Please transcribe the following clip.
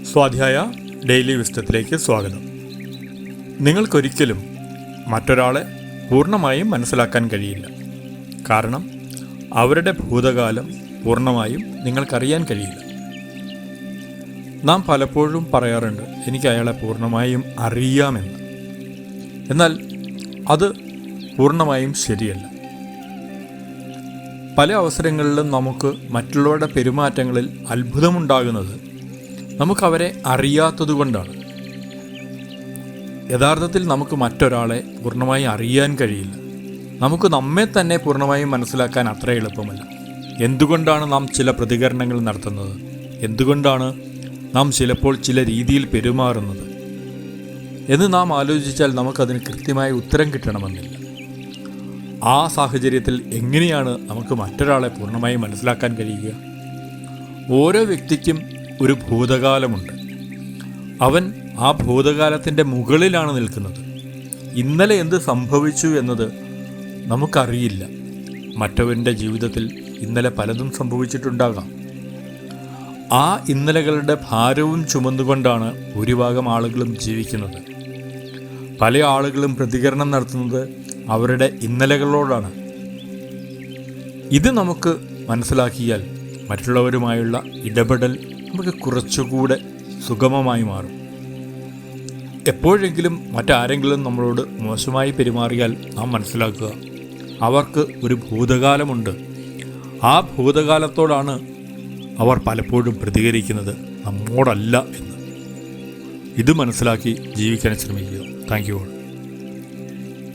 സ്വാധ്യായ ഡെയിലി വിസ്ഡത്തിലേക്ക് സ്വാഗതം. നിങ്ങൾക്കൊരിക്കലും മറ്റൊരാളെ പൂർണ്ണമായും മനസ്സിലാക്കാൻ കഴിയില്ല. കാരണം അവരുടെ ഭൂതകാലം പൂർണ്ണമായും നിങ്ങൾക്കറിയാൻ കഴിയില്ല. നാം പലപ്പോഴും പറയാറുണ്ട്, എനിക്ക് അയാളെ പൂർണ്ണമായും അറിയാമെന്ന്. എന്നാൽ അത് പൂർണ്ണമായും ശരിയല്ല. പല അവസരങ്ങളിലും നമുക്ക് മറ്റുള്ളവരുടെ പെരുമാറ്റങ്ങളിൽ അത്ഭുതമുണ്ടാകുന്നത് നമുക്കവരെ അറിയാത്തതുകൊണ്ടാണ്. യഥാർത്ഥത്തിൽ നമുക്ക് മറ്റൊരാളെ പൂർണ്ണമായി അറിയാൻ കഴിയില്ല. നമുക്ക് നമ്മെ തന്നെ പൂർണ്ണമായും മനസ്സിലാക്കാൻ അത്ര എളുപ്പമല്ല. എന്തുകൊണ്ടാണ് നാം ചില പ്രതികരണങ്ങൾ നടത്തുന്നത്? എന്തുകൊണ്ടാണ് നാം ചിലപ്പോൾ ചില രീതിയിൽ പെരുമാറുന്നത് എന്ന് നാം ആലോചിച്ചാൽ നമുക്കതിന് കൃത്യമായ ഉത്തരം കിട്ടണമെന്നില്ല. ആ സാഹചര്യത്തിൽ എങ്ങനെയാണ് നമുക്ക് മറ്റൊരാളെ പൂർണ്ണമായി മനസ്സിലാക്കാൻ കഴിയുക? ഓരോ വ്യക്തിക്കും ഒരു ഭൂതകാലമുണ്ട്. അവൻ ആ ഭൂതകാലത്തിൻ്റെ മുകളിലാണ് നിൽക്കുന്നത്. ഇന്നലെ എന്ത് സംഭവിച്ചു എന്നത് നമുക്കറിയില്ല. മറ്റവൻ്റെ ജീവിതത്തിൽ ഇന്നലെ പലതും സംഭവിച്ചിട്ടുണ്ടാകാം. ആ ഇന്നലകളുടെ ഭാരവും ചുമന്നുകൊണ്ടാണ് ഭൂരിഭാഗം ആളുകളും ജീവിക്കുന്നത്. പല ആളുകളും പ്രതികരണം നടത്തുന്നത് അവരുടെ ഇന്നലകളോടാണ്. ഇത് നമുക്ക് മനസ്സിലാക്കിയാൽ മറ്റുള്ളവരുമായുള്ള ഇടപെടൽ നമുക്ക് കുറച്ചുകൂടെ സുഗമമായി മാറും. എപ്പോഴെങ്കിലും മറ്റാരെങ്കിലും നമ്മളോട് മോശമായി പെരുമാറിയാൽ നാം മനസ്സിലാക്കുക, അവർക്ക് ഒരു ഭൂതകാലമുണ്ട്. ആ ഭൂതകാലത്തോടാണ് അവർ പലപ്പോഴും പ്രതികരിക്കുന്നത്, നമ്മോടല്ല എന്ന്. ഇത് മനസ്സിലാക്കി ജീവിക്കാൻ ശ്രമിക്കുക. Thank you all.